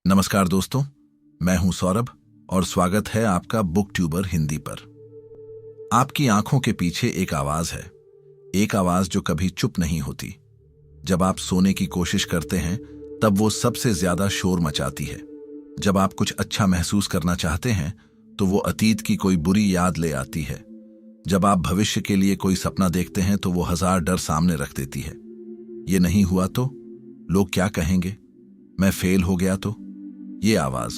नमस्कार दोस्तों, मैं हूं सौरभ और स्वागत है आपका बुक ट्यूबर हिंदी पर। आपकी आंखों के पीछे एक आवाज है, एक आवाज जो कभी चुप नहीं होती। जब आप सोने की कोशिश करते हैं तब वो सबसे ज्यादा शोर मचाती है। जब आप कुछ अच्छा महसूस करना चाहते हैं तो वो अतीत की कोई बुरी याद ले आती है। जब आप भविष्य के लिए कोई सपना देखते हैं तो वो 1000 डर सामने रख देती है। ये नहीं हुआ तो लोग क्या कहेंगे, मैं फेल हो गया तो। ये आवाज,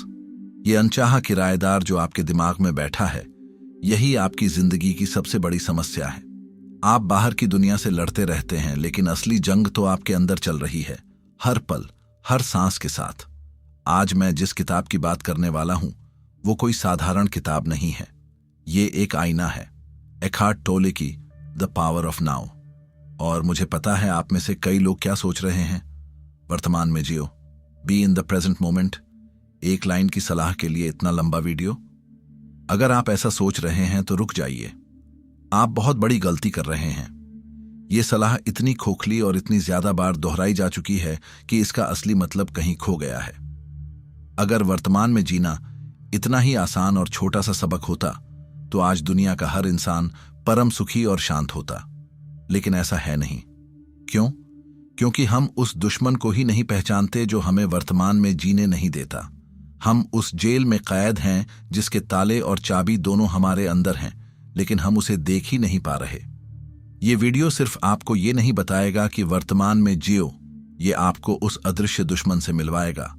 ये अनचाहा किराएदार जो आपके दिमाग में बैठा है, यही आपकी जिंदगी की सबसे बड़ी समस्या है। आप बाहर की दुनिया से लड़ते रहते हैं, लेकिन असली जंग तो आपके अंदर चल रही है, हर पल, हर सांस के साथ। आज मैं जिस किताब की बात करने वाला हूं वो कोई साधारण किताब नहीं है। ये एक आईना है, एखार्ट टोले की द पावर ऑफ नाउ। और मुझे पता है आप में से कई लोग क्या सोच रहे हैं, वर्तमान में जियो, be in the present moment. एक लाइन की सलाह के लिए इतना लंबा वीडियो? अगर आप ऐसा सोच रहे हैं तो रुक जाइए, आप बहुत बड़ी गलती कर रहे हैं। यह सलाह इतनी खोखली और इतनी ज्यादा बार दोहराई जा चुकी है कि इसका असली मतलब कहीं खो गया है। अगर वर्तमान में जीना इतना ही आसान और छोटा सा सबक होता तो आज दुनिया का हर इंसान परम सुखी और शांत होता। लेकिन ऐसा है नहीं। क्यों? क्योंकि हम उस दुश्मन को ही नहीं पहचानते जो हमें वर्तमान में जीने नहीं देता। हम उस जेल में कैद हैं जिसके ताले और चाबी दोनों हमारे अंदर हैं, लेकिन हम उसे देख ही नहीं पा रहे। ये वीडियो सिर्फ आपको ये नहीं बताएगा कि वर्तमान में जियो, ये आपको उस अदृश्य दुश्मन से मिलवाएगा,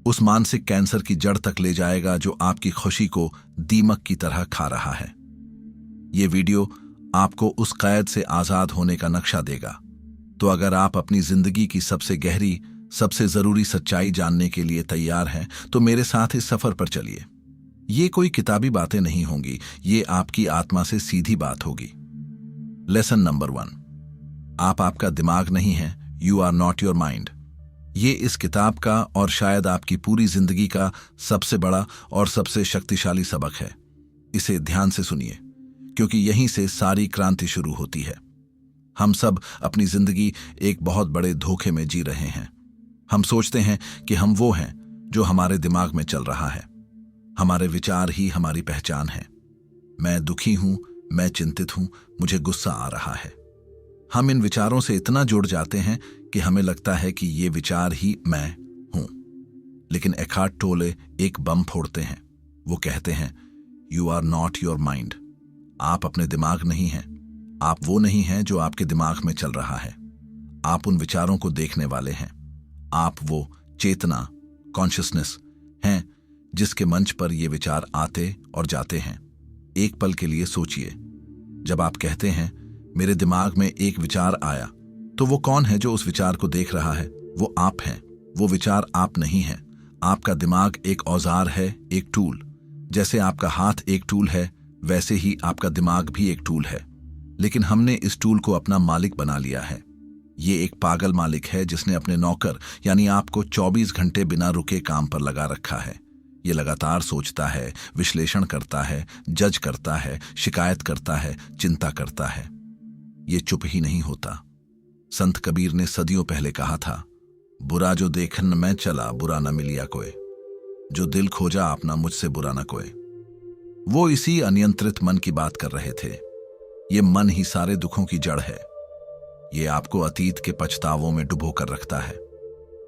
उस मानसिक कैंसर की जड़ तक ले जाएगा जो आपकी खुशी को दीमक की तरह खा रहा है। ये वीडियो आपको उस कैद से आजाद होने का नक्शा देगा। तो अगर आप अपनी जिंदगी की सबसे गहरी, सबसे जरूरी सच्चाई जानने के लिए तैयार हैं तो मेरे साथ इस सफर पर चलिए। ये कोई किताबी बातें नहीं होंगी, ये आपकी आत्मा से सीधी बात होगी। लेसन नंबर 1, आप आपका दिमाग नहीं है, you are not your mind. ये इस किताब का और शायद आपकी पूरी जिंदगी का सबसे बड़ा और सबसे शक्तिशाली सबक है। इसे ध्यान से सुनिए, क्योंकि यहीं से सारी क्रांति शुरू होती है। हम सब अपनी जिंदगी एक बहुत बड़े धोखे में जी रहे हैं। हम सोचते हैं कि हम वो हैं जो हमारे दिमाग में चल रहा है। हमारे विचार ही हमारी पहचान है। मैं दुखी हूं, मैं चिंतित हूं, मुझे गुस्सा आ रहा है। हम इन विचारों से इतना जुड़ जाते हैं कि हमें लगता है कि ये विचार ही मैं हूं। लेकिन एखार्ट टोले एक बम फोड़ते हैं। वो कहते हैं, you are not your mind. आप अपने दिमाग नहीं हैं। आप वो नहीं हैं जो आपके दिमाग में चल रहा है। आप उन विचारों को देखने वाले हैं। आप वो चेतना, कॉन्शियसनेस हैं जिसके मंच पर ये विचार आते और जाते हैं। एक पल के लिए सोचिए, जब आप कहते हैं मेरे दिमाग में एक विचार आया, तो वो कौन है जो उस विचार को देख रहा है? वो आप हैं। वो विचार आप नहीं हैं। आपका दिमाग एक औजार है, एक टूल। जैसे आपका हाथ एक टूल है, वैसे ही आपका दिमाग भी एक टूल है। लेकिन हमने इस टूल को अपना मालिक बना लिया है। ये एक पागल मालिक है जिसने अपने नौकर यानी आपको 24 घंटे बिना रुके काम पर लगा रखा है। ये लगातार सोचता है, विश्लेषण करता है, जज करता है, शिकायत करता है, चिंता करता है। ये चुप ही नहीं होता। संत कबीर ने सदियों पहले कहा था, बुरा जो देखन मैं चला, बुरा न मिलिया कोई। जो दिल खोजा अपना, मुझसे बुरा न कोई। वो इसी अनियंत्रित मन की बात कर रहे थे। ये मन ही सारे दुखों की जड़ है। ये आपको अतीत के पछतावों में डुबो कर रखता है।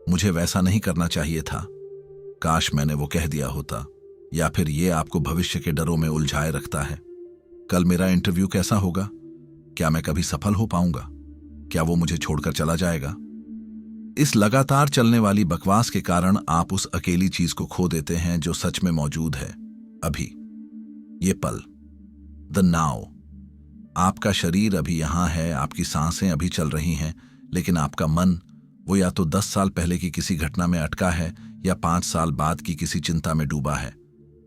मुझे वैसा नहीं करना चाहिए था, काश मैंने वो कह दिया होता। या फिर ये आपको भविष्य के डरों में उलझाए रखता है। कल मेरा इंटरव्यू कैसा होगा? क्या मैं कभी सफल हो पाऊंगा? क्या वो मुझे छोड़कर चला जाएगा? इस लगातार चलने वाली बकवास के कारण आप उस अकेली चीज को खो देते हैं जो सच में मौजूद है, अभी, ये पल, द नाउ। आपका शरीर अभी यहां है, आपकी सांसें अभी चल रही हैं, लेकिन आपका मन, वो या तो 10 साल पहले की किसी घटना में अटका है या 5 साल बाद की किसी चिंता में डूबा है।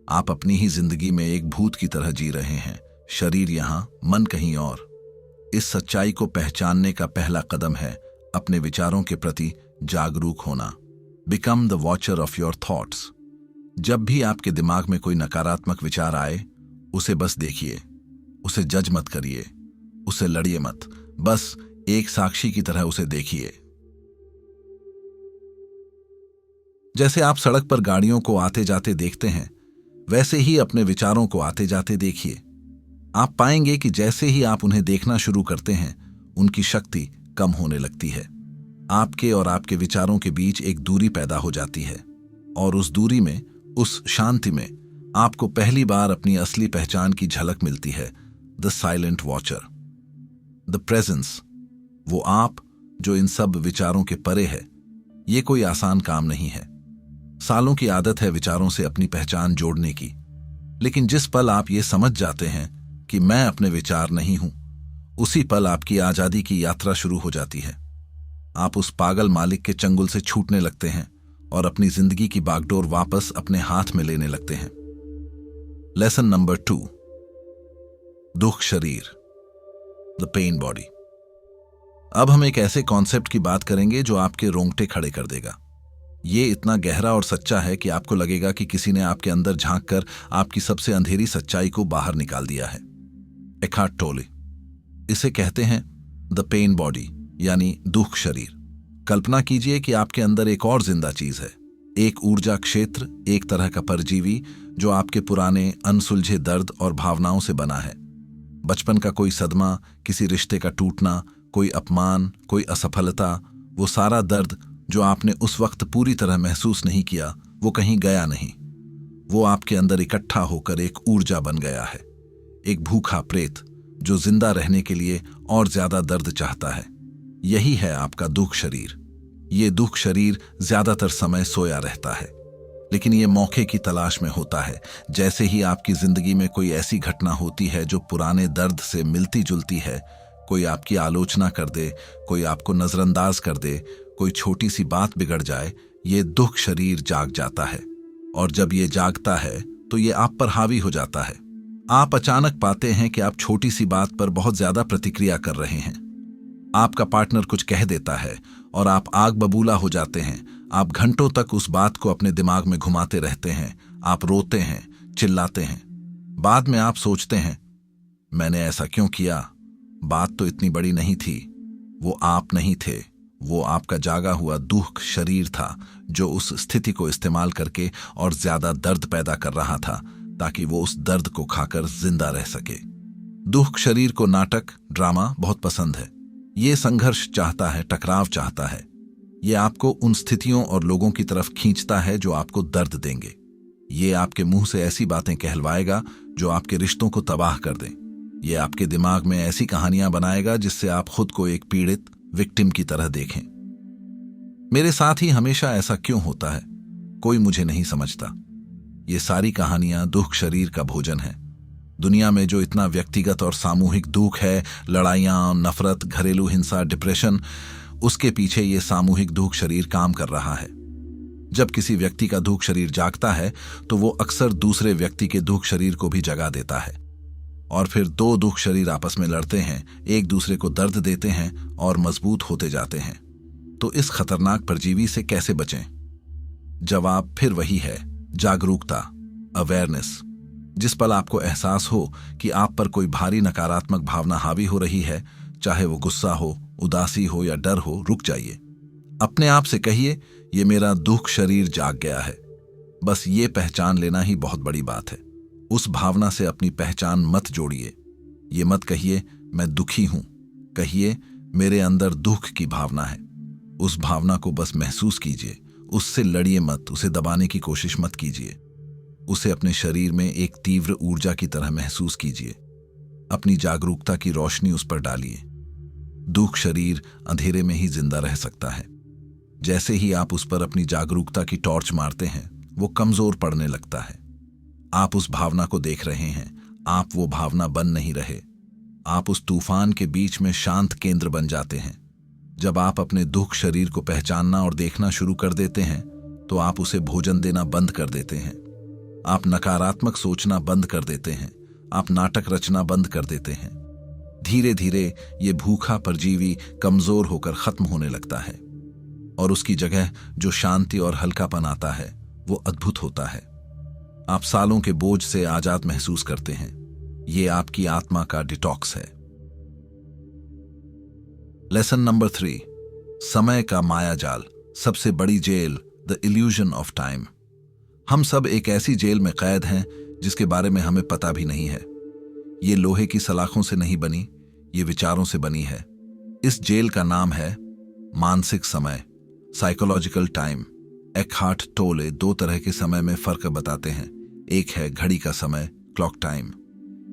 आप अपनी ही जिंदगी में एक भूत की तरह जी रहे हैं, शरीर यहां, मन कहीं और। इस सच्चाई को पहचानने का पहला कदम है अपने विचारों के प्रति जागरूक होना। Become the watcher of your thoughts. जब भी आपके दिमाग में कोई नकारात्मक विचार आए, उसे बस देखिए, उसे जज मत करिए, उसे लड़िए मत, बस एक साक्षी की तरह उसे देखिए। जैसे आप सड़क पर गाड़ियों को आते जाते देखते हैं, वैसे ही अपने विचारों को आते जाते देखिए। आप पाएंगे कि जैसे ही आप उन्हें देखना शुरू करते हैं, उनकी शक्ति कम होने लगती है। आपके और आपके विचारों के बीच एक दूरी पैदा हो जाती है, और उस दूरी में, उस शांति में आपको पहली बार अपनी असली पहचान की झलक मिलती है। The silent watcher, the presence, वो आप जो इन सब विचारों के परे है। ये कोई आसान काम नहीं है। सालों की आदत है विचारों से अपनी पहचान जोड़ने की, लेकिन जिस पल आप ये समझ जाते हैं कि मैं अपने विचार नहीं हूं, उसी पल आपकी आजादी की यात्रा शुरू हो जाती है। आप उस पागल मालिक के चंगुल से छूटने लगते हैं और अपनी जिंदगी की बागडोर वापस अपने हाथ में लेने लगते हैं। लेसन नंबर 2, दुख शरीर, द पेन बॉडी। अब हम एक ऐसे कॉन्सेप्ट की बात करेंगे जो आपके रोंगटे खड़े कर देगा। ये इतना गहरा और सच्चा है कि आपको लगेगा कि किसी ने आपके अंदर झांककर आपकी सबसे अंधेरी सच्चाई को बाहर निकाल दिया है। एखार्ट टोले इसे कहते हैं द पेन बॉडी, यानी दुख शरीर। कल्पना कीजिए कि आपके अंदर एक और जिंदा चीज है, एक ऊर्जा क्षेत्र, एक तरह का परजीवी जो आपके पुराने अनसुलझे दर्द और भावनाओं से बना है। बचपन का कोई सदमा, किसी रिश्ते का टूटना, कोई अपमान, कोई असफलता, वो सारा दर्द जो आपने उस वक्त पूरी तरह महसूस नहीं किया, वो कहीं गया नहीं। वो आपके अंदर इकट्ठा होकर एक ऊर्जा बन गया है, एक भूखा प्रेत जो जिंदा रहने के लिए और ज्यादा दर्द चाहता है। यही है आपका दुख शरीर। ये दुख शरीर ज्यादातर समय सोया रहता है, लेकिन ये मौके की तलाश में होता है। जैसे ही आपकी जिंदगी में कोई ऐसी घटना होती है जो पुराने दर्द से मिलती जुलती है, कोई आपकी आलोचना कर दे, कोई आपको नजरअंदाज कर दे, कोई छोटी सी बात बिगड़ जाए, ये दुख शरीर जाग जाता है। और जब ये जागता है तो ये आप पर हावी हो जाता है। आप अचानक पाते हैं कि आप छोटी सी बात पर बहुत ज्यादा प्रतिक्रिया कर रहे हैं। आपका पार्टनर कुछ कह देता है और आप आग बबूला हो जाते हैं। आप घंटों तक उस बात को अपने दिमाग में घुमाते रहते हैं। आप रोते हैं, चिल्लाते हैं। बाद में आप सोचते हैं, मैंने ऐसा क्यों किया? बात तो इतनी बड़ी नहीं थी। वो आप नहीं थे, वो आपका जागा हुआ दुख शरीर था जो उस स्थिति को इस्तेमाल करके और ज्यादा दर्द पैदा कर रहा था ताकि वो उस दर्द को खाकर जिंदा रह सके। दुख शरीर को नाटक, ड्रामा बहुत पसंद है। ये संघर्ष चाहता है, टकराव चाहता है। ये आपको उन स्थितियों और लोगों की तरफ खींचता है जो आपको दर्द देंगे। ये आपके मुंह से ऐसी बातें कहलवाएगा जो आपके रिश्तों को तबाह कर दें। ये आपके दिमाग में ऐसी कहानियां बनाएगा जिससे आप खुद को एक पीड़ित विक्टिम की तरह देखें। मेरे साथ ही हमेशा ऐसा क्यों होता है? कोई मुझे नहीं समझता। ये सारी कहानियां दुख शरीर का भोजन है। दुनिया में जो इतना व्यक्तिगत और सामूहिक दुख है, लड़ाइयां, नफरत, घरेलू हिंसा, डिप्रेशन, उसके पीछे ये सामूहिक दुख शरीर काम कर रहा है। जब किसी व्यक्ति का दुख शरीर जागता है तो वो अक्सर दूसरे व्यक्ति के दुख शरीर को भी जगा देता है, और फिर दो दुख शरीर आपस में लड़ते हैं, एक दूसरे को दर्द देते हैं और मजबूत होते जाते हैं। तो इस खतरनाक परजीवी से कैसे बचें? जवाब फिर वही है, जागरूकता, अवेयरनेस। जिस पल आपको एहसास हो कि आप पर कोई भारी नकारात्मक भावना हावी हो रही है, चाहे वो गुस्सा हो, उदासी हो या डर हो, रुक जाइए। अपने आप से कहिए, ये मेरा दुख शरीर जाग गया है। बस ये पहचान लेना ही बहुत बड़ी बात है। उस भावना से अपनी पहचान मत जोड़िए। ये मत कहिए मैं दुखी हूं, कहिए मेरे अंदर दुख की भावना है। उस भावना को बस महसूस कीजिए, उससे लड़िए मत, उसे दबाने की कोशिश मत कीजिए। उसे अपने शरीर में एक तीव्र ऊर्जा की तरह महसूस कीजिए। अपनी जागरूकता की रोशनी उस पर डालिए। दुख शरीर अंधेरे में ही जिंदा रह सकता है। जैसे ही आप उस पर अपनी जागरूकता की टॉर्च मारते हैं, वो कमजोर पड़ने लगता है। आप उस भावना को देख रहे हैं, आप वो भावना बन नहीं रहे। आप उस तूफान के बीच में शांत केंद्र बन जाते हैं। जब आप अपने दुख शरीर को पहचानना और देखना शुरू कर देते हैं, तो आप उसे भोजन देना बंद कर देते हैं। आप नकारात्मक सोचना बंद कर देते हैं। आप नाटक रचना बंद कर देते हैं। धीरे धीरे ये भूखा परजीवी कमजोर होकर खत्म होने लगता है, और उसकी जगह जो शांति और हल्कापन आता है, वो अद्भुत होता है। आप सालों के बोझ से आजाद महसूस करते हैं। ये आपकी आत्मा का डिटॉक्स है। लेसन नंबर 3, समय का मायाजाल, सबसे बड़ी जेल, द इल्यूजन ऑफ टाइम। हम सब एक ऐसी जेल में कैद हैं जिसके बारे में हमें पता भी नहीं है। ये लोहे की सलाखों से नहीं बनी, ये विचारों से बनी है। इस जेल का नाम है मानसिक समय, साइकोलॉजिकल टाइम। एकहार्ट टोले दो तरह के समय में फर्क बताते हैं। एक है घड़ी का समय, क्लॉक टाइम।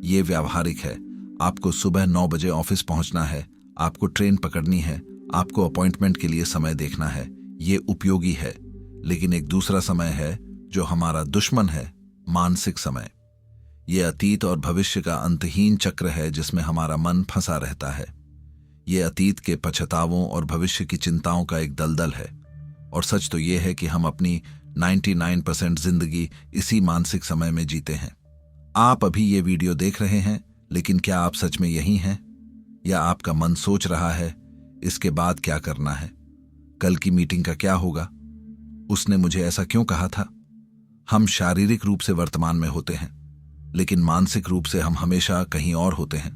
ये व्यावहारिक है, आपको सुबह 9 बजे ऑफिस पहुंचना है, आपको ट्रेन पकड़नी है, आपको अपॉइंटमेंट के लिए समय देखना है। ये उपयोगी है। लेकिन एक दूसरा समय है जो हमारा दुश्मन है, मानसिक समय। ये अतीत और भविष्य का अंतहीन चक्र है जिसमें हमारा मन फंसा रहता है। ये अतीत के पछतावों और भविष्य की चिंताओं का एक दलदल है। और सच तो ये है कि हम अपनी 99% जिंदगी इसी मानसिक समय में जीते हैं। आप अभी ये वीडियो देख रहे हैं, लेकिन क्या आप सच में यही हैं? या आपका मन सोच रहा है इसके बाद क्या करना है, कल की मीटिंग का क्या होगा, उसने मुझे ऐसा क्यों कहा था? हम शारीरिक रूप से वर्तमान में होते हैं, लेकिन मानसिक रूप से हम हमेशा कहीं और होते हैं।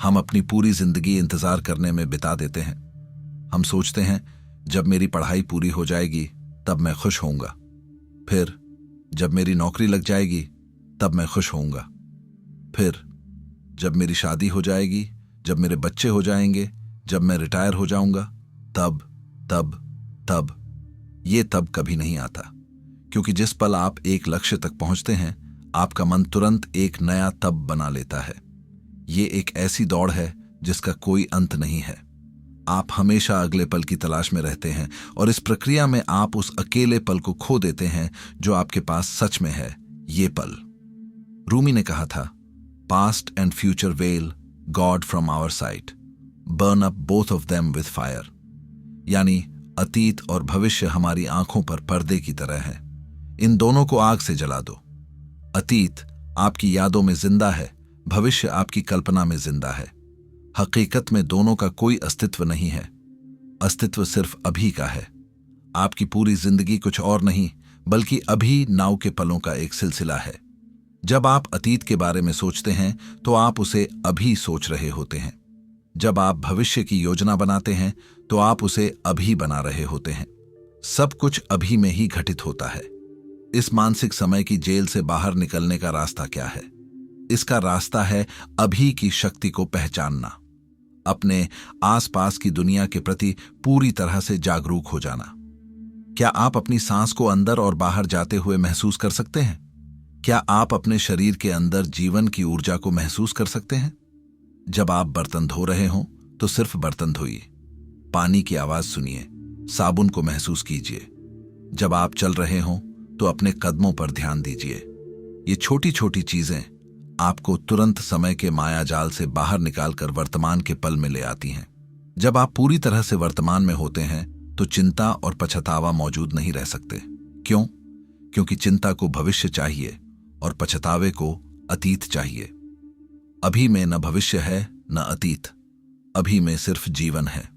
हम अपनी पूरी जिंदगी इंतजार करने में बिता देते हैं। हम सोचते हैं जब मेरी पढ़ाई पूरी हो जाएगी तब मैं खुश होऊंगा, फिर जब मेरी नौकरी लग जाएगी तब मैं खुश होऊंगा, फिर जब मेरी शादी हो जाएगी, जब मेरे बच्चे हो जाएंगे, जब मैं रिटायर हो जाऊंगा, तब तब तब। ये तब कभी नहीं आता, क्योंकि जिस पल आप एक लक्ष्य तक पहुंचते हैं, आपका मन तुरंत एक नया तब बना लेता है। ये एक ऐसी दौड़ है जिसका कोई अंत नहीं है। आप हमेशा अगले पल की तलाश में रहते हैं और इस प्रक्रिया में आप उस अकेले पल को खो देते हैं जो आपके पास सच में है, ये पल। रूमी ने कहा था, past and future veil God from our sight, burn up both of them with fire. यानी अतीत और भविष्य हमारी आंखों पर पर्दे की तरह है। इन दोनों को आग से जला दो। अतीत आपकी यादों में जिंदा है, भविष्य आपकी कल्पना में जिंदा है। हकीकत में दोनों का कोई अस्तित्व नहीं है। अस्तित्व सिर्फ अभी का है। आपकी पूरी जिंदगी कुछ और नहीं, बल्कि अभी नाव के पलों का एक सिलसिला है। जब आप अतीत के बारे में सोचते हैं तो आप उसे अभी सोच रहे होते हैं। जब आप भविष्य की योजना बनाते हैं तो आप उसे अभी बना रहे होते हैं। सब कुछ अभी में ही घटित होता है। इस मानसिक समय की जेल से बाहर निकलने का रास्ता क्या है? इसका रास्ता है अभी की शक्ति को पहचानना, अपने आसपास की दुनिया के प्रति पूरी तरह से जागरूक हो जाना। क्या आप अपनी सांस को अंदर और बाहर जाते हुए महसूस कर सकते हैं? क्या आप अपने शरीर के अंदर जीवन की ऊर्जा को महसूस कर सकते हैं? जब आप बर्तन धो रहे हों तो सिर्फ बर्तन धोइए, पानी की आवाज सुनिए, साबुन को महसूस कीजिए। जब आप चल रहे हों तो अपने कदमों पर ध्यान दीजिए। ये छोटी छोटी चीजें आपको तुरंत समय के मायाजाल से बाहर निकालकर वर्तमान के पल में ले आती हैं। जब आप पूरी तरह से वर्तमान में होते हैं तो चिंता और पछतावा मौजूद नहीं रह सकते। क्यों? क्योंकि चिंता को भविष्य चाहिए और पछतावे को अतीत चाहिए। अभी में न भविष्य है न अतीत, अभी में सिर्फ जीवन है।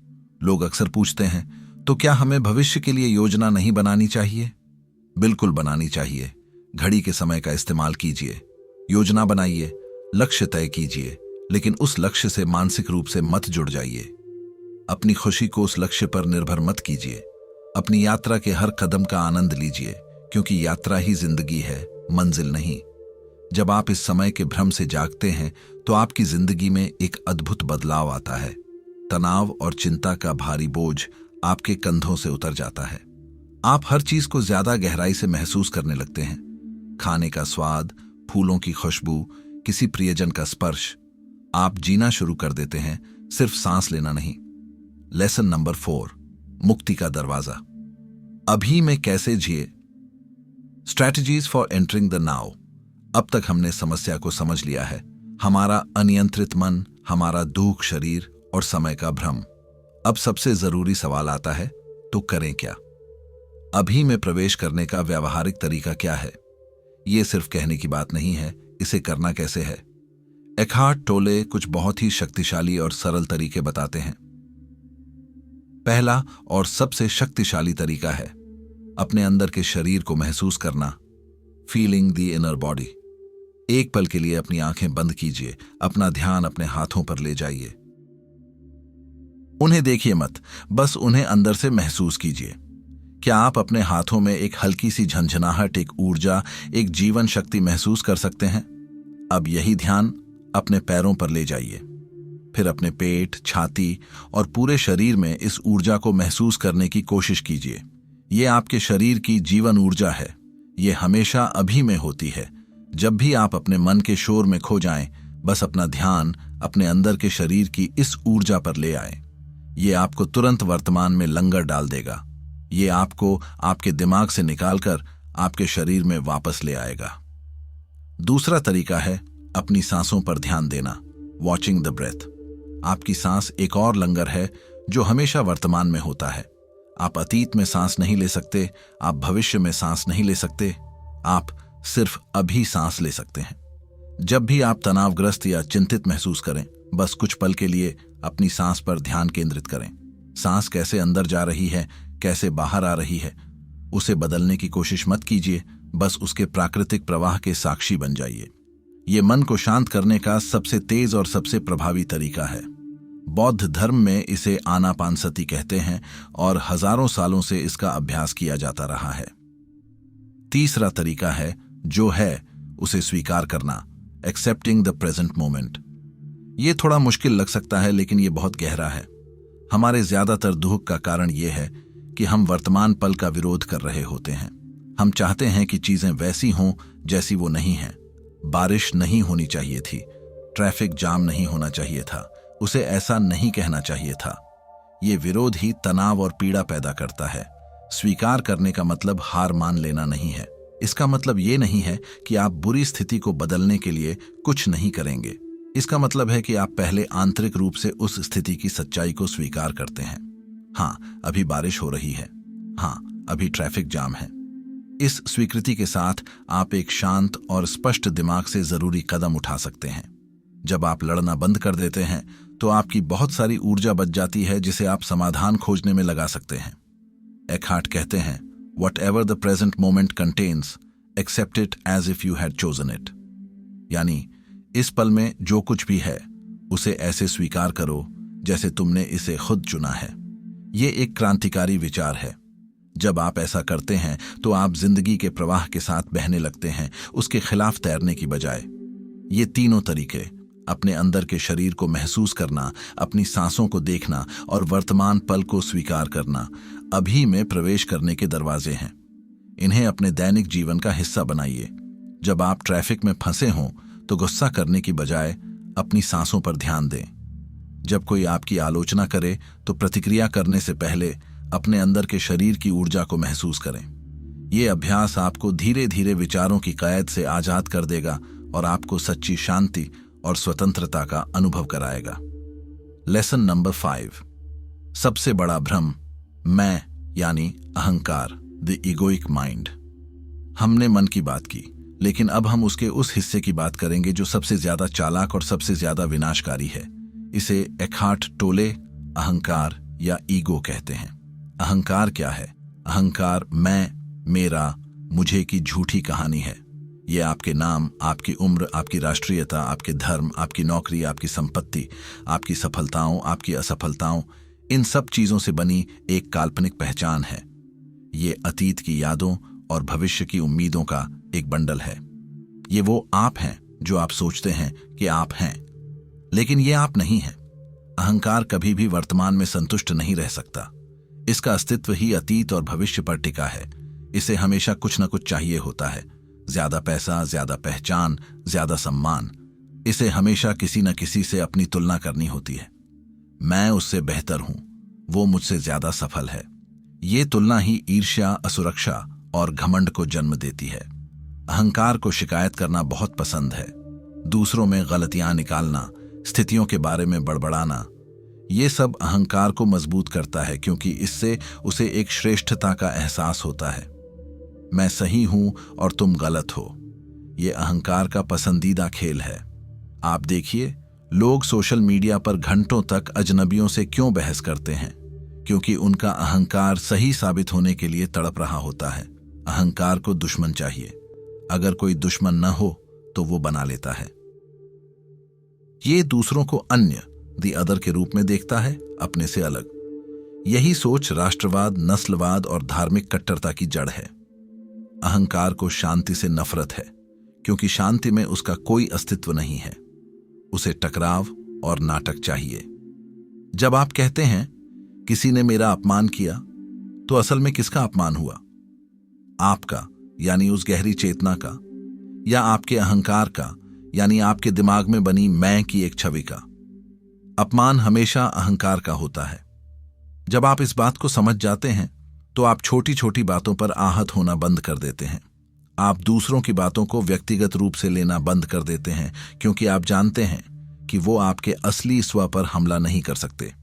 लोग अक्सर पूछते हैं, तो क्या हमें भविष्य के लिए योजना नहीं बनानी चाहिए? बिल्कुल बनानी चाहिए। घड़ी के समय का इस्तेमाल कीजिए, योजना बनाइए, लक्ष्य तय कीजिए, लेकिन उस लक्ष्य से मानसिक रूप से मत जुड़ जाइए। अपनी खुशी को उस लक्ष्य पर निर्भर मत कीजिए। अपनी यात्रा के हर कदम का आनंद लीजिए, क्योंकि यात्रा ही जिंदगी है, मंजिल नहीं। जब आप इस समय के भ्रम से जागते हैं तो आपकी जिंदगी में एक अद्भुत बदलाव आता है। तनाव और चिंता का भारी बोझ आपके कंधों से उतर जाता है। आप हर चीज को ज्यादा गहराई से महसूस करने लगते हैं। खाने का स्वाद, फूलों की खुशबू, किसी प्रियजन का स्पर्श। आप जीना शुरू कर देते हैं, सिर्फ सांस लेना नहीं। लेसन नंबर 4, मुक्ति का दरवाजा। अभी में कैसे जिए? Strategies for entering the now. अब तक हमने समस्या को समझ लिया है, हमारा अनियंत्रित मन, हमारा दुख शरीर और समय का भ्रम। अब सबसे जरूरी सवाल आता है, तो करें क्या? अभी में प्रवेश करने का व्यावहारिक तरीका क्या है? यह सिर्फ कहने की बात नहीं है, इसे करना कैसे है? एकहार्ट टोले कुछ बहुत ही शक्तिशाली और सरल तरीके बताते हैं। पहला और सबसे शक्तिशाली तरीका है अपने अंदर के शरीर को महसूस करना, फीलिंग द इनर बॉडी। एक पल के लिए अपनी आंखें बंद कीजिए, अपना ध्यान अपने हाथों पर ले जाइए। उन्हें देखिए मत, बस उन्हें अंदर से महसूस कीजिए। क्या आप अपने हाथों में एक हल्की सी झंझनाहट, एक ऊर्जा, एक जीवन शक्ति महसूस कर सकते हैं? अब यही ध्यान अपने पैरों पर ले जाइए। फिर अपने पेट, छाती और पूरे शरीर में इस ऊर्जा को महसूस करने की कोशिश कीजिए। ये आपके शरीर की जीवन ऊर्जा है। ये हमेशा अभी में होती है। जब भी आप अपने मन के शोर में खो जाएं, बस अपना ध्यान अपने अंदर के शरीर की इस ऊर्जा पर ले आएं। ये आपको तुरंत वर्तमान में लंगर डाल देगा। ये आपको आपके दिमाग से निकालकर आपके शरीर में वापस ले आएगा। दूसरा तरीका है अपनी सांसों पर ध्यान देना, वॉचिंग द ब्रेथ। आपकी सांस एक और लंगर है जो हमेशा वर्तमान में होता है। आप अतीत में सांस नहीं ले सकते, आप भविष्य में सांस नहीं ले सकते, आप सिर्फ अभी सांस ले सकते हैं। जब भी आप तनावग्रस्त या चिंतित महसूस करें, बस कुछ पल के लिए अपनी सांस पर ध्यान केंद्रित करें। सांस कैसे अंदर जा रही है, कैसे बाहर आ रही है, उसे बदलने की कोशिश मत कीजिए, बस उसके प्राकृतिक प्रवाह के साक्षी बन जाइए। ये मन को शांत करने का सबसे तेज और सबसे प्रभावी तरीका है। बौद्ध धर्म में इसे आनापानसति कहते हैं और हजारों सालों से इसका अभ्यास किया जाता रहा है। तीसरा तरीका है जो है उसे स्वीकार करना, एक्सेप्टिंग द प्रेजेंट मोमेंट। ये थोड़ा मुश्किल लग सकता है, लेकिन ये बहुत गहरा है। हमारे ज्यादातर दुख का कारण यह है कि हम वर्तमान पल का विरोध कर रहे होते हैं। हम चाहते हैं कि चीजें वैसी हों जैसी वो नहीं हैं। बारिश नहीं होनी चाहिए थी, ट्रैफिक जाम नहीं होना चाहिए था, उसे ऐसा नहीं कहना चाहिए था। ये विरोध ही तनाव और पीड़ा पैदा करता है। स्वीकार करने का मतलब हार मान लेना नहीं है। इसका मतलब ये नहीं है कि आप बुरी स्थिति को बदलने के लिए कुछ नहीं करेंगे। इसका मतलब है कि आप पहले आंतरिक रूप से उस स्थिति की सच्चाई को स्वीकार करते हैं। हाँ, अभी बारिश हो रही है। हाँ, अभी ट्रैफिक जाम है। इस स्वीकृति के साथ आप एक शांत और स्पष्ट दिमाग से जरूरी कदम उठा सकते हैं। जब आप लड़ना बंद कर देते हैं तो आपकी बहुत सारी ऊर्जा बच जाती है जिसे आप समाधान खोजने में लगा सकते हैं। एकहार्ट कहते हैं, "Whatever the present moment contains, accept it as if you had chosen it." यानी इस पल में जो कुछ भी है उसे ऐसे स्वीकार करो जैसे तुमने इसे खुद चुना है। ये एक क्रांतिकारी विचार है। जब आप ऐसा करते हैं तो आप जिंदगी के प्रवाह के साथ बहने लगते हैं, उसके खिलाफ तैरने की बजाय। ये तीनों तरीके, अपने अंदर के शरीर को महसूस करना, अपनी सांसों को देखना और वर्तमान पल को स्वीकार करना, अभी में प्रवेश करने के दरवाजे हैं। इन्हें अपने दैनिक जीवन का हिस्सा बनाइए। जब आप ट्रैफिक में फंसे हों तो गुस्सा करने की बजाय अपनी सांसों पर ध्यान दें। जब कोई आपकी आलोचना करे तो प्रतिक्रिया करने से पहले अपने अंदर के शरीर की ऊर्जा को महसूस करें। ये अभ्यास आपको धीरे धीरे विचारों की कैद से आजाद कर देगा और आपको सच्ची शांति और स्वतंत्रता का अनुभव कराएगा। लेसन नंबर 5, सबसे बड़ा भ्रम, मैं यानी अहंकार, द इगोइक माइंड। हमने मन की बात की, लेकिन अब हम उसके उस हिस्से की बात करेंगे जो सबसे ज्यादा चालाक और सबसे ज्यादा विनाशकारी है। इसे एकहार्ट टोले अहंकार या ईगो कहते हैं। अहंकार क्या है? अहंकार मैं, मेरा, मुझे की झूठी कहानी है। ये आपके नाम, आपकी उम्र, आपकी राष्ट्रीयता, आपके धर्म, आपकी नौकरी, आपकी संपत्ति, आपकी सफलताओं, आपकी असफलताओं, इन सब चीजों से बनी एक काल्पनिक पहचान है। ये अतीत की यादों और भविष्य की उम्मीदों का एक बंडल है। ये वो आप हैं जो आप सोचते हैं कि आप हैं, लेकिन ये आप नहीं हैं। अहंकार कभी भी वर्तमान में संतुष्ट नहीं रह सकता। इसका अस्तित्व ही अतीत और भविष्य पर टिका है। इसे हमेशा कुछ न कुछ चाहिए होता है, ज्यादा पैसा, ज्यादा पहचान, ज्यादा सम्मान। इसे हमेशा किसी न किसी से अपनी तुलना करनी होती है। मैं उससे बेहतर हूं, वो मुझसे ज्यादा सफल है। ये तुलना ही ईर्ष्या, असुरक्षा और घमंड को जन्म देती है। अहंकार को शिकायत करना बहुत पसंद है। दूसरों में गलतियां निकालना, स्थितियों के बारे में बड़बड़ाना, ये सब अहंकार को मजबूत करता है, क्योंकि इससे उसे एक श्रेष्ठता का एहसास होता है। मैं सही हूं और तुम गलत हो, ये अहंकार का पसंदीदा खेल है। आप देखिए, लोग सोशल मीडिया पर घंटों तक अजनबियों से क्यों बहस करते हैं? क्योंकि उनका अहंकार सही साबित होने के लिए तड़प रहा होता है। अहंकार को दुश्मन चाहिए। अगर कोई दुश्मन न हो तो वो बना लेता है। ये दूसरों को अन्य, दी अदर के रूप में देखता है, अपने से अलग। यही सोच राष्ट्रवाद, नस्लवाद और धार्मिक कट्टरता की जड़ है। अहंकार को शांति से नफरत है, क्योंकि शांति में उसका कोई अस्तित्व नहीं है। उसे टकराव और नाटक चाहिए। जब आप कहते हैं किसी ने मेरा अपमान किया, तो असल में किसका अपमान हुआ? आपका, यानी उस गहरी चेतना का, या आपके अहंकार का, यानी आपके दिमाग में बनी मैं की एक छवि का। अपमान हमेशा अहंकार का होता है। जब आप इस बात को समझ जाते हैं तो आप छोटी छोटी बातों पर आहत होना बंद कर देते हैं। आप दूसरों की बातों को व्यक्तिगत रूप से लेना बंद कर देते हैं, क्योंकि आप जानते हैं कि वो आपके असली स्व पर हमला नहीं कर सकते,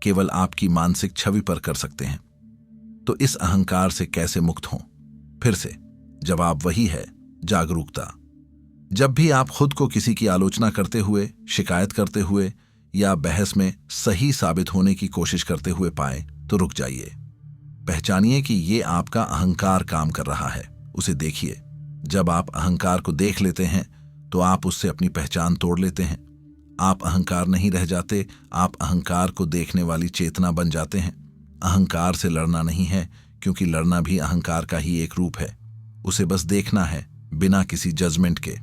केवल आपकी मानसिक छवि पर कर सकते हैं। तो इस अहंकार से कैसे मुक्त हों? फिर से जवाब वही है, जागरूकता। जब भी आप खुद को किसी की आलोचना करते हुए, शिकायत करते हुए या बहस में सही साबित होने की कोशिश करते हुए पाए, तो रुक जाइए। पहचानिए कि ये आपका अहंकार काम कर रहा है। उसे देखिए। जब आप अहंकार को देख लेते हैं तो आप उससे अपनी पहचान तोड़ लेते हैं। आप अहंकार नहीं रह जाते, आप अहंकार को देखने वाली चेतना बन जाते हैं। अहंकार से लड़ना नहीं है, क्योंकि लड़ना भी अहंकार का ही एक रूप है। उसे बस देखना है, बिना किसी जजमेंट के।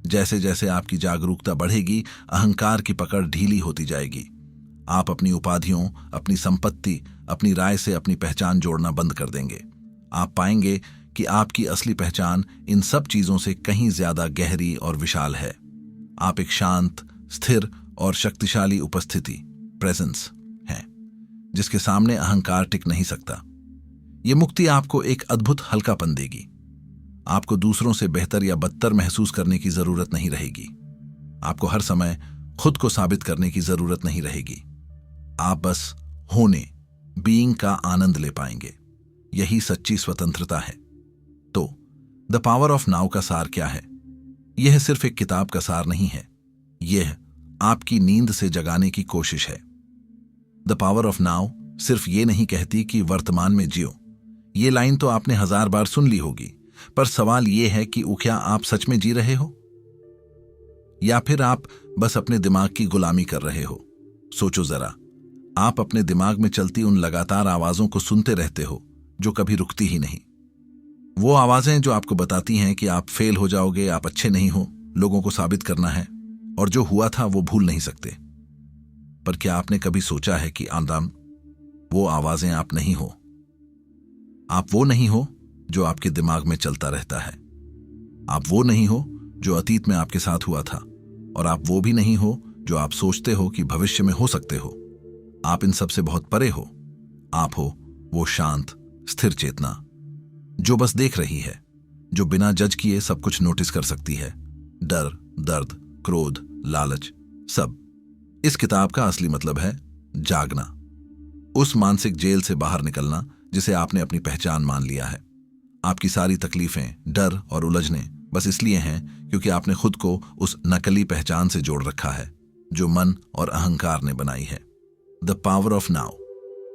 जैसे जैसे आपकी जागरूकता बढ़ेगी, अहंकार की पकड़ ढीली होती जाएगी। आप अपनी उपाधियों, अपनी संपत्ति, अपनी राय से अपनी पहचान जोड़ना बंद कर देंगे। आप पाएंगे कि आपकी असली पहचान इन सब चीजों से कहीं ज्यादा गहरी और विशाल है। आप एक शांत, स्थिर और शक्तिशाली उपस्थिति, प्रेजेंस हैं, जिसके सामने अहंकार टिक नहीं सकता। ये मुक्ति आपको एक अद्भुत हल्कापन देगी। आपको दूसरों से बेहतर या बदतर महसूस करने की जरूरत नहीं रहेगी। आपको हर समय खुद को साबित करने की जरूरत नहीं रहेगी। आप बस होने, बीइंग का आनंद ले पाएंगे। यही सच्ची स्वतंत्रता है। तो द पावर ऑफ नाउ का सार क्या है? यह सिर्फ एक किताब का सार नहीं है, यह आपकी नींद से जगाने की कोशिश है। द पावर ऑफ नाउ सिर्फ ये नहीं कहती कि वर्तमान में जियो। ये लाइन तो आपने 1000 बार सुन ली होगी, पर सवाल यह है कि क्या आप सच में जी रहे हो, या फिर आप बस अपने दिमाग की गुलामी कर रहे हो? सोचो जरा, आप अपने दिमाग में चलती उन लगातार आवाजों को सुनते रहते हो जो कभी रुकती ही नहीं। वो आवाजें जो आपको बताती हैं कि आप फेल हो जाओगे, आप अच्छे नहीं हो, लोगों को साबित करना है, और जो हुआ था वो भूल नहीं सकते। पर क्या आपने कभी सोचा है कि आंदाम, वो आवाजें आप नहीं हो। आप वो नहीं हो जो आपके दिमाग में चलता रहता है। आप वो नहीं हो जो अतीत में आपके साथ हुआ था, और आप वो भी नहीं हो जो आप सोचते हो कि भविष्य में हो सकते हो। आप इन सब से बहुत परे हो। आप हो वो शांत, स्थिर चेतना जो बस देख रही है, जो बिना जज किए सब कुछ नोटिस कर सकती है। डर, दर्द, क्रोध, लालच, सब। इस किताब का असली मतलब है जागना, उस मानसिक जेल से बाहर निकलना जिसे आपने अपनी पहचान मान लिया है। आपकी सारी तकलीफें, डर और उलझने बस इसलिए हैं क्योंकि आपने खुद को उस नकली पहचान से जोड़ रखा है जो मन और अहंकार ने बनाई है। द पावर ऑफ नाउ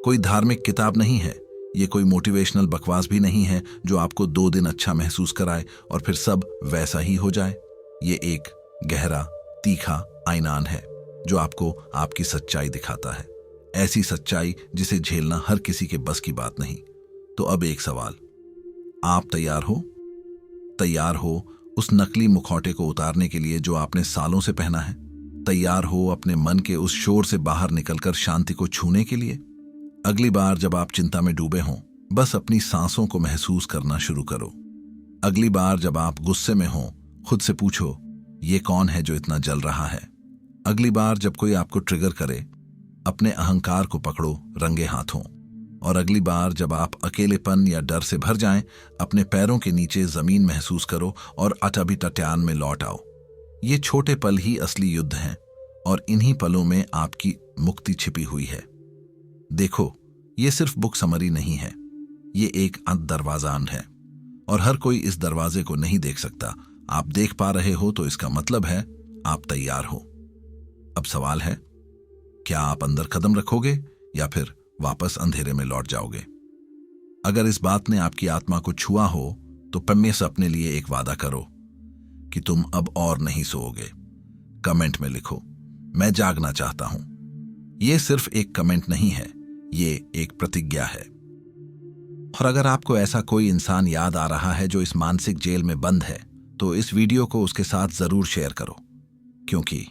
कोई धार्मिक किताब नहीं है, ये कोई मोटिवेशनल बकवास भी नहीं है जो आपको 2 दिन अच्छा महसूस कराए और फिर सब वैसा ही हो जाए। ये एक गहरा, तीखा आईनान है जो आपको आपकी सच्चाई दिखाता है, ऐसी सच्चाई जिसे झेलना हर किसी के बस की बात नहीं। तो अब एक सवाल, आप तैयार हो? तैयार हो उस नकली मुखौटे को उतारने के लिए जो आपने सालों से पहना है? तैयार हो अपने मन के उस शोर से बाहर निकलकर शांति को छूने के लिए? अगली बार जब आप चिंता में डूबे हों, बस अपनी सांसों को महसूस करना शुरू करो। अगली बार जब आप गुस्से में हों, खुद से पूछो, ये कौन है जो इतना जल रहा है? अगली बार जब कोई आपको ट्रिगर करे, अपने अहंकार को पकड़ो रंगे हाथों। और अगली बार जब आप अकेलेपन या डर से भर जाएं, अपने पैरों के नीचे जमीन महसूस करो और अटभी-टट्यान में लौट आओ। ये छोटे पल ही असली युद्ध हैं, और इन्हीं पलों में आपकी मुक्ति छिपी हुई है। देखो, ये सिर्फ बुक समरी नहीं है, ये एक दरवाजान है, और हर कोई इस दरवाजे को नहीं देख सकता। आप देख पा रहे हो तो इसका मतलब है आप तैयार हो। अब सवाल है, क्या आप अंदर कदम रखोगे या फिर वापस अंधेरे में लौट जाओगे? अगर इस बात ने आपकी आत्मा को छुआ हो तो पम्मे से अपने लिए एक वादा करो कि तुम अब और नहीं सोओगे। कमेंट में लिखो, मैं जागना चाहता हूं। यह सिर्फ एक कमेंट नहीं है, ये एक प्रतिज्ञा है। और अगर आपको ऐसा कोई इंसान याद आ रहा है जो इस मानसिक जेल में बंद है, तो इस वीडियो को उसके साथ जरूर शेयर करो, क्योंकि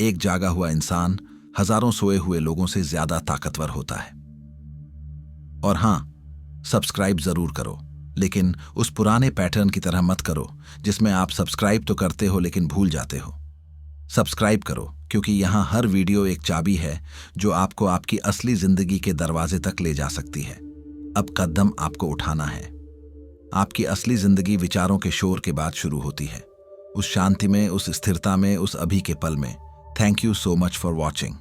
एक जागा हुआ इंसान हजारों सोए हुए लोगों से ज्यादा ताकतवर होता है। और हां, सब्सक्राइब जरूर करो, लेकिन उस पुराने पैटर्न की तरह मत करो जिसमें आप सब्सक्राइब तो करते हो लेकिन भूल जाते हो। सब्सक्राइब करो, क्योंकि यहां हर वीडियो एक चाबी है जो आपको आपकी असली जिंदगी के दरवाजे तक ले जा सकती है। अब कदम आपको उठाना है। आपकी असली जिंदगी विचारों के शोर के बाद शुरू होती है, उस शांति में, उस स्थिरता में, उस अभी के पल में। Thank you so much for watching.